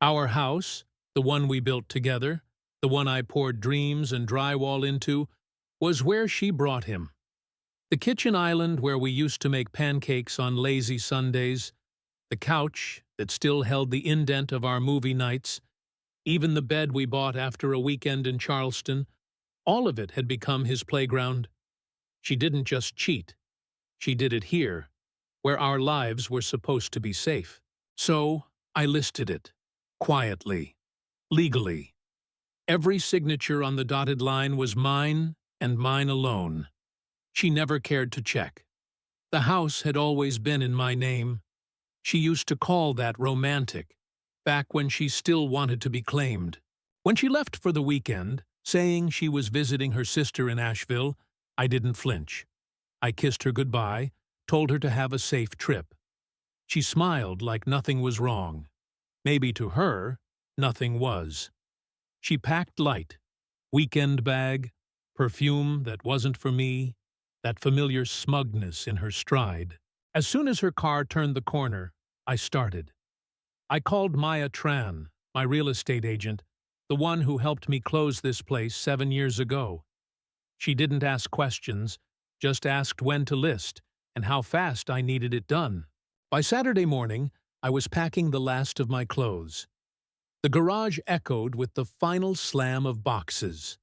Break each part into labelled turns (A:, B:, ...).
A: Our house, the one we built together, the one I poured dreams and drywall into, was where she brought him. The kitchen island where we used to make pancakes on lazy Sundays, the couch that still held the indent of our movie nights, even the bed we bought after a weekend in Charleston, all of it had become his playground. She didn't just cheat. She did it here, where our lives were supposed to be safe. So I listed it, quietly, legally. Every signature on the dotted line was mine and mine alone. She never cared to check. The house had always been in my name. She used to call that romantic, back when she still wanted to be claimed. When she left for the weekend, saying she was visiting her sister in Asheville, I didn't flinch. I kissed her goodbye, told her to have a safe trip. She smiled like nothing was wrong. Maybe to her, nothing was. She packed light. Weekend bag, perfume that wasn't for me, that familiar smugness in her stride. As soon as her car turned the corner, I started. I called Maya Tran, my real estate agent, the one who helped me close this place 7 years ago. She didn't ask questions, just asked when to list and how fast I needed it done. By Saturday morning, I was packing the last of my clothes. The garage echoed with the final slam of boxes.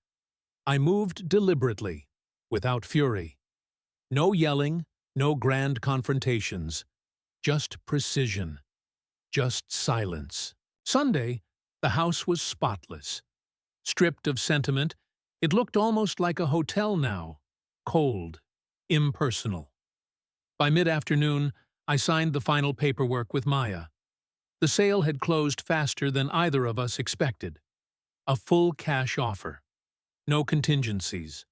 A: I moved deliberately, without fury. No yelling, no grand confrontations. Just precision. Just silence. Sunday, the house was spotless. Stripped of sentiment, it looked almost like a hotel now. Cold. Impersonal. By mid-afternoon, I signed the final paperwork with Maya. The sale had closed faster than either of us expected. A full cash offer. No contingencies.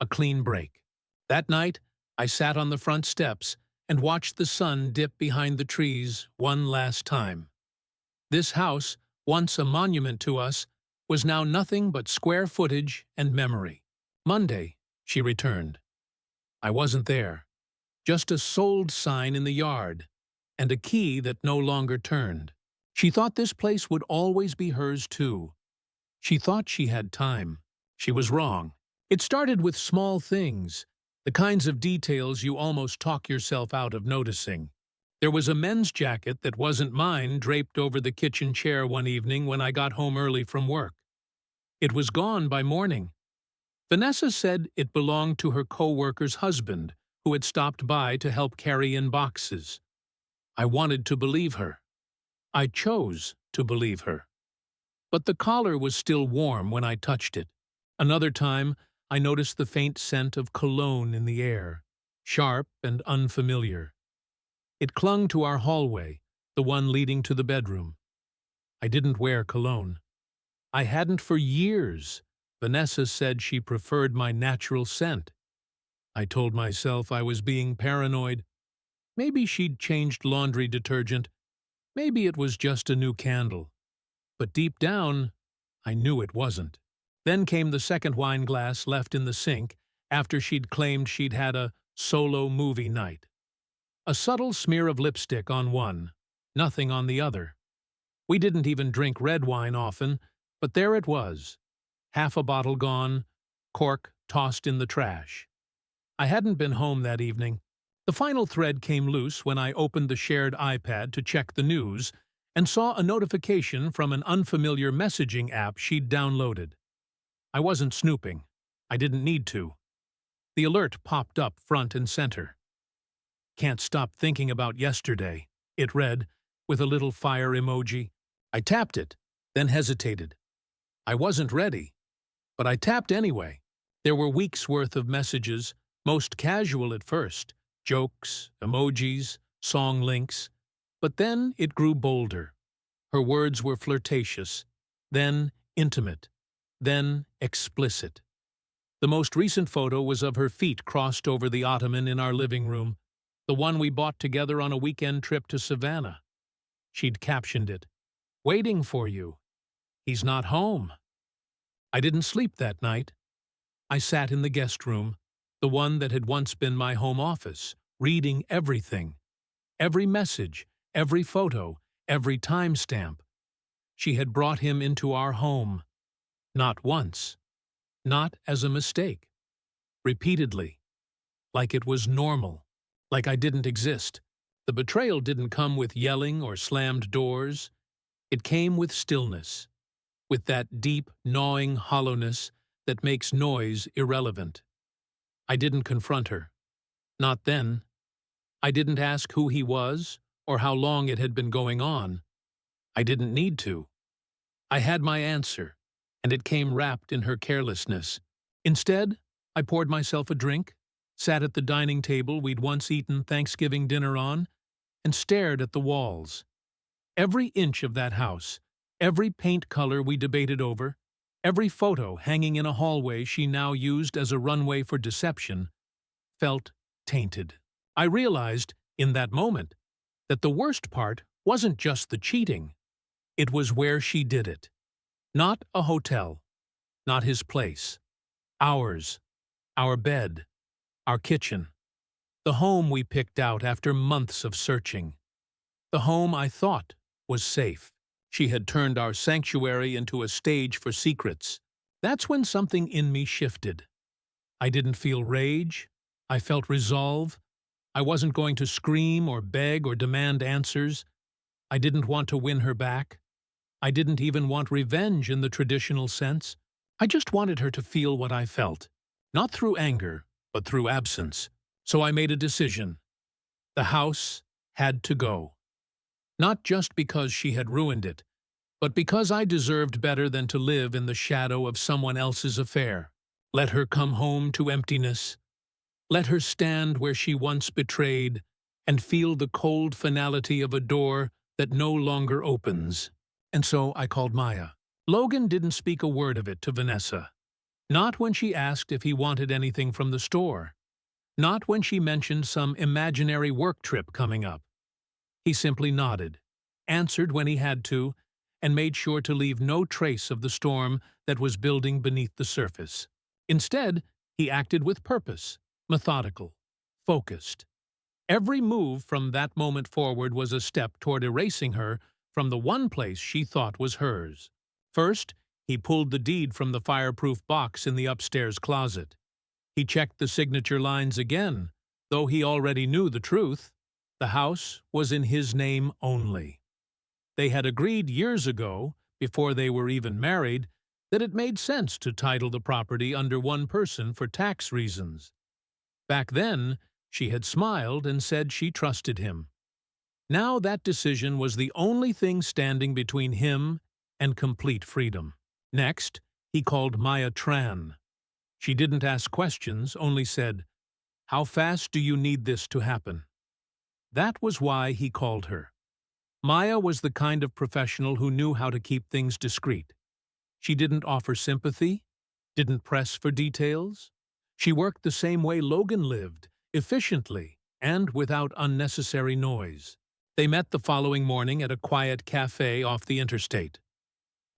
A: A clean break. That night, I sat on the front steps and watched the sun dip behind the trees one last time. This house, once a monument to us, was now nothing but square footage and memory. Monday, she returned. I wasn't there. Just a sold sign in the yard, and a key that no longer turned. She thought this place would always be hers too. She thought she had time. She was wrong. It started with small things, the kinds of details you almost talk yourself out of noticing. There was a men's jacket that wasn't mine draped over the kitchen chair one evening when I got home early from work. It was gone by morning. Vanessa said it belonged to her co-worker's husband, who had stopped by to help carry in boxes. I wanted to believe her. I chose to believe her. But the collar was still warm when I touched it. Another time, I noticed the faint scent of cologne in the air, sharp and unfamiliar. It clung to our hallway, the one leading to the bedroom. I didn't wear cologne. I hadn't for years. Vanessa said she preferred my natural scent. I told myself I was being paranoid. Maybe she'd changed laundry detergent. Maybe it was just a new candle. But deep down, I knew it wasn't. Then came the second wine glass left in the sink after she'd claimed she'd had a solo movie night. A subtle smear of lipstick on one, nothing on the other. We didn't even drink red wine often, but there it was. Half a bottle gone, cork tossed in the trash. I hadn't been home that evening. The final thread came loose when I opened the shared iPad to check the news and saw a notification from an unfamiliar messaging app she'd downloaded. I wasn't snooping. I didn't need to. The alert popped up front and center. "Can't stop thinking about yesterday," it read, with a little fire emoji. I tapped it, then hesitated. I wasn't ready, but I tapped anyway. There were weeks' worth of messages, most casual at first, jokes, emojis, song links. But then it grew bolder. Her words were flirtatious, then intimate, then explicit. The most recent photo was of her feet crossed over the ottoman in our living room, the one we bought together on a weekend trip to Savannah. She'd captioned it, "Waiting for you. He's not home." I didn't sleep that night. I sat in the guest room, the one that had once been my home office, reading everything. Every message, every photo, every timestamp. She had brought him into our home, not once, not as a mistake, repeatedly, like it was normal, like I didn't exist. The betrayal didn't come with yelling or slammed doors. It came with stillness, with that deep, gnawing hollowness that makes noise irrelevant. I didn't confront her. Not then. I didn't ask who he was or how long it had been going on. I didn't need to. I had my answer, and it came wrapped in her carelessness. Instead, I poured myself a drink, sat at the dining table we'd once eaten Thanksgiving dinner on, and stared at the walls. Every inch of that house, every paint color we debated over, every photo hanging in a hallway she now used as a runway for deception, felt tainted. I realized, in that moment, that the worst part wasn't just the cheating. It was where she did it. Not a hotel, not his place. Ours, our bed, our kitchen. The home we picked out after months of searching. The home I thought was safe. She had turned our sanctuary into a stage for secrets. That's when something in me shifted. I didn't feel rage. I felt resolve. I wasn't going to scream or beg or demand answers. I didn't want to win her back. I didn't even want revenge in the traditional sense. I just wanted her to feel what I felt. Not through anger, but through absence. So I made a decision. The house had to go. Not just because she had ruined it, but because I deserved better than to live in the shadow of someone else's affair. Let her come home to emptiness. Let her stand where she once betrayed and feel the cold finality of a door that no longer opens. And so I called Maya. Logan didn't speak a word of it to Vanessa. Not when she asked if he wanted anything from the store. Not when she mentioned some imaginary work trip coming up. He simply nodded, answered when he had to, and made sure to leave no trace of the storm that was building beneath the surface. Instead, he acted with purpose, methodical, focused. Every move from that moment forward was a step toward erasing her from the one place she thought was hers. First, he pulled the deed from the fireproof box in the upstairs closet. He checked the signature lines again, though he already knew the truth. The house was in his name only. They had agreed years ago, before they were even married, that it made sense to title the property under one person for tax reasons. Back then, she had smiled and said she trusted him. Now that decision was the only thing standing between him and complete freedom. Next, he called Maya Tran. She didn't ask questions, only said, "How fast do you need this to happen?" That was why he called her. Maya was the kind of professional who knew how to keep things discreet. She didn't offer sympathy, didn't press for details. She worked the same way Logan lived, efficiently and without unnecessary noise. They met the following morning at a quiet cafe off the interstate.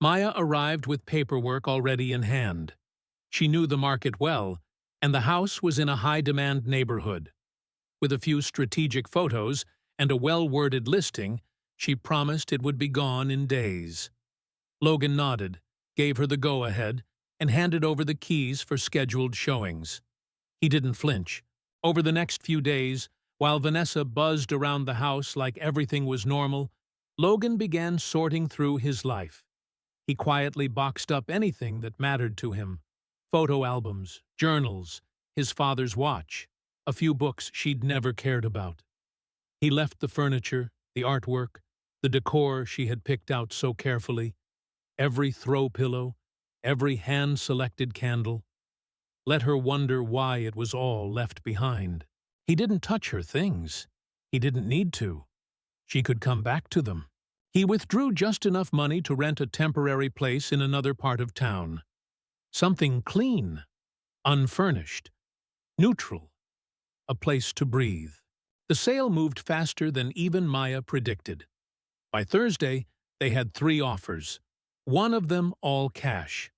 A: Maya arrived with paperwork already in hand. She knew the market well, and the house was in a high-demand neighborhood. With a few strategic photos and a well-worded listing, she promised it would be gone in days. Logan nodded, gave her the go-ahead, and handed over the keys for scheduled showings. He didn't flinch. Over the next few days, while Vanessa buzzed around the house like everything was normal, Logan began sorting through his life. He quietly boxed up anything that mattered to him. Photo albums, journals, his father's watch, a few books she'd never cared about. He left the furniture, the artwork, the decor she had picked out so carefully, every throw pillow, every hand-selected candle. Let her wonder why it was all left behind. He didn't touch her things. He didn't need to. She could come back to them. He withdrew just enough money to rent a temporary place in another part of town. Something clean, unfurnished, neutral, a place to breathe. The sale moved faster than even Maya predicted. By Thursday, they had 3 offers, one of them all cash.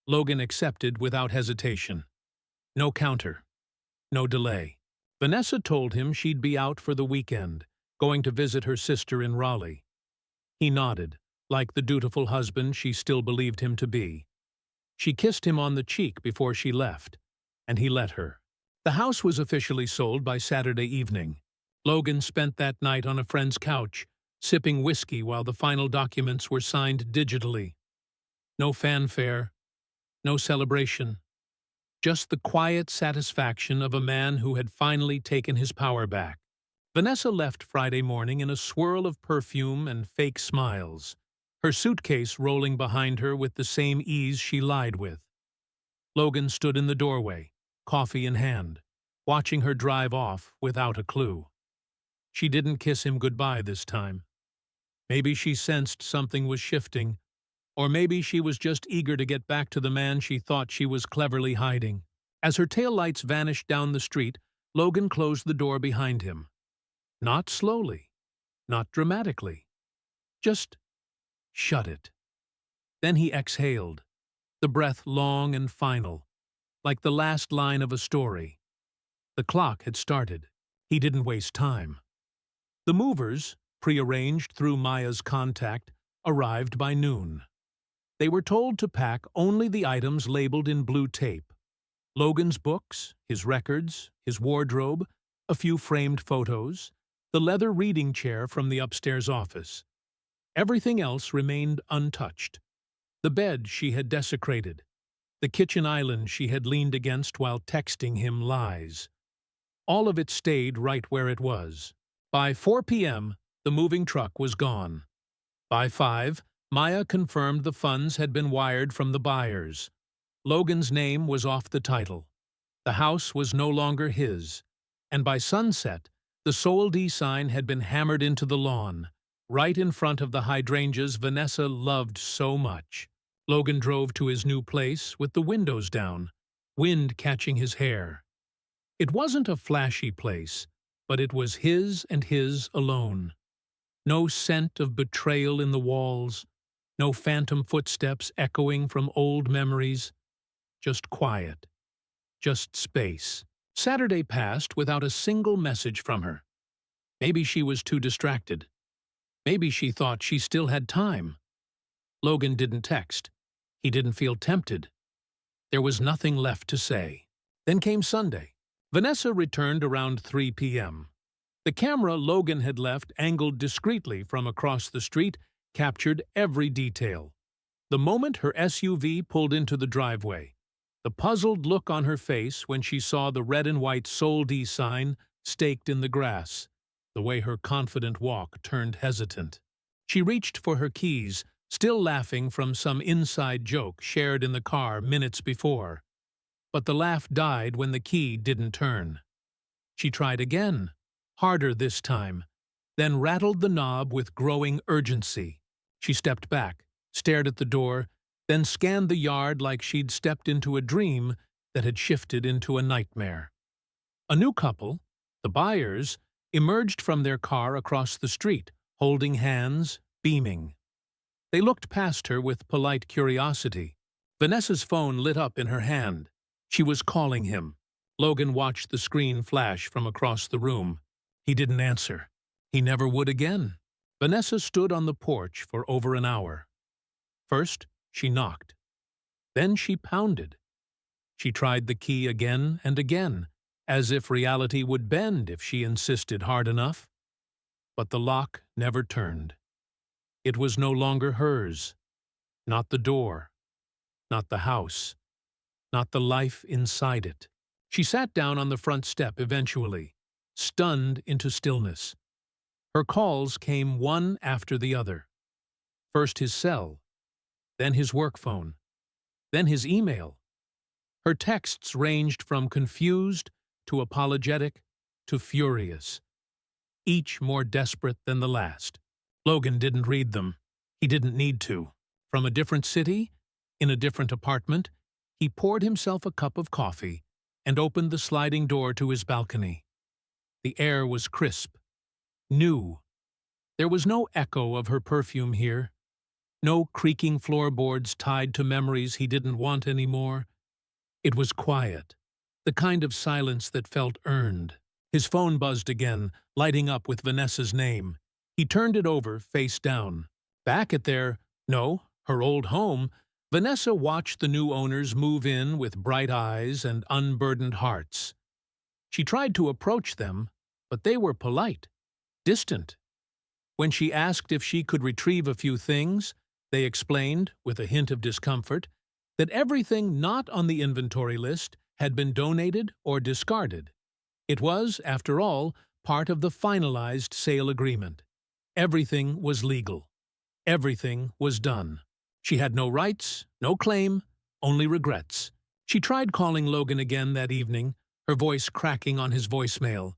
A: Logan accepted without hesitation. No counter, no delay. Vanessa told him she'd be out for the weekend, going to visit her sister in Raleigh. He nodded, like the dutiful husband she still believed him to be. She kissed him on the cheek before she left, and he let her. The house was officially sold by Saturday evening. Logan spent that night on a friend's couch, sipping whiskey while the final documents were signed digitally. No fanfare, no celebration. Just the quiet satisfaction of a man who had finally taken his power back. Vanessa left Friday morning in a swirl of perfume and fake smiles, her suitcase rolling behind her with the same ease she lied with. Logan stood in the doorway, coffee in hand, watching her drive off without a clue. She didn't kiss him goodbye this time. Maybe she sensed something was shifting, or maybe she was just eager to get back to the man she thought she was cleverly hiding. As her taillights vanished down the street, Logan closed the door behind him. Not slowly, not dramatically. Just shut it. Then he exhaled, the breath long and final, like the last line of a story. The clock had started. He didn't waste time. The movers, prearranged through Maya's contact, arrived by noon. They were told to pack only the items labeled in blue tape. Logan's books, his records, his wardrobe, a few framed photos, the leather reading chair from the upstairs office. Everything else remained untouched. The bed she had desecrated, the kitchen island she had leaned against while texting him lies. All of it stayed right where it was. By 4 p.m., the moving truck was gone. By 5, Maya confirmed the funds had been wired from the buyers. Logan's name was off the title. The house was no longer his. And by sunset, the sold sign had been hammered into the lawn, right in front of the hydrangeas Vanessa loved so much. Logan drove to his new place with the windows down, wind catching his hair. It wasn't a flashy place, but it was his and his alone. No scent of betrayal in the walls, no phantom footsteps echoing from old memories. Just quiet. Just space. Saturday passed without a single message from her. Maybe she was too distracted. Maybe she thought she still had time. Logan didn't text. He didn't feel tempted. There was nothing left to say. Then came Sunday. Vanessa returned around 3 p.m. The camera Logan had left, angled discreetly from across the street, captured every detail. The moment her SUV pulled into the driveway, the puzzled look on her face when she saw the red and white sold sign staked in the grass, the way her confident walk turned hesitant. She reached for her keys, still laughing from some inside joke shared in the car minutes before. But the laugh died when the key didn't turn. She tried again, harder this time, then rattled the knob with growing urgency. She stepped back, stared at the door, then scanned the yard like she'd stepped into a dream that had shifted into a nightmare. A new couple, the buyers, emerged from their car across the street, holding hands, beaming. They looked past her with polite curiosity. Vanessa's phone lit up in her hand. She was calling him. Logan watched the screen flash from across the room. He didn't answer. He never would again. Vanessa stood on the porch for over an hour. First, she knocked. Then she pounded. She tried the key again and again, as if reality would bend if she insisted hard enough. But the lock never turned. It was no longer hers. Not the door. Not the house. Not the life inside it. She sat down on the front step eventually, stunned into stillness. Her calls came one after the other. First his cell, then his work phone, then his email. Her texts ranged from confused to apologetic to furious, each more desperate than the last. Logan didn't read them. He didn't need to. From a different city, in a different apartment, he poured himself a cup of coffee and opened the sliding door to his balcony. The air was crisp, new. There was no echo of her perfume here, no creaking floorboards tied to memories he didn't want anymore. It was quiet, the kind of silence that felt earned. His phone buzzed again, lighting up with Vanessa's name. He turned it over, face down. Back at her old home, Vanessa watched the new owners move in with bright eyes and unburdened hearts. She tried to approach them, but they were polite, distant. When she asked if she could retrieve a few things, they explained, with a hint of discomfort, that everything not on the inventory list had been donated or discarded. It was, after all, part of the finalized sale agreement. Everything was legal. Everything was done. She had no rights, no claim, only regrets. She tried calling Logan again that evening, her voice cracking on his voicemail.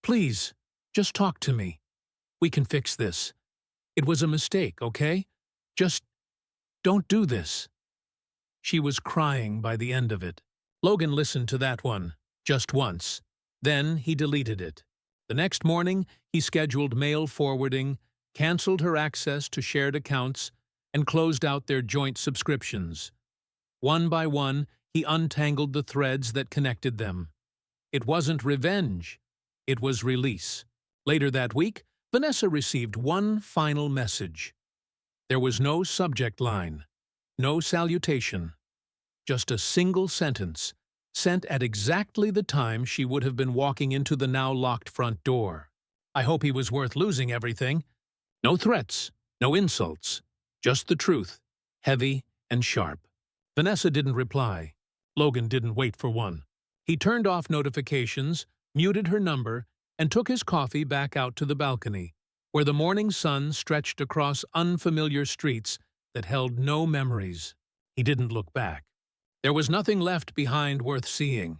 A: "Please, just talk to me. We can fix this. It was a mistake, okay? Just don't do this." She was crying by the end of it. Logan listened to that one, just once. Then he deleted it. The next morning, he scheduled mail forwarding, canceled her access to shared accounts, and closed out their joint subscriptions. One by one, he untangled the threads that connected them. It wasn't revenge. It was release. Later that week, Vanessa received one final message. There was no subject line, no salutation, just a single sentence, sent at exactly the time she would have been walking into the now locked front door. "I hope he was worth losing everything." No threats, no insults, just the truth, heavy and sharp. Vanessa didn't reply. Logan didn't wait for one. He turned off notifications, muted her number, and took his coffee back out to the balcony, where the morning sun stretched across unfamiliar streets that held no memories. He didn't look back. There was nothing left behind worth seeing.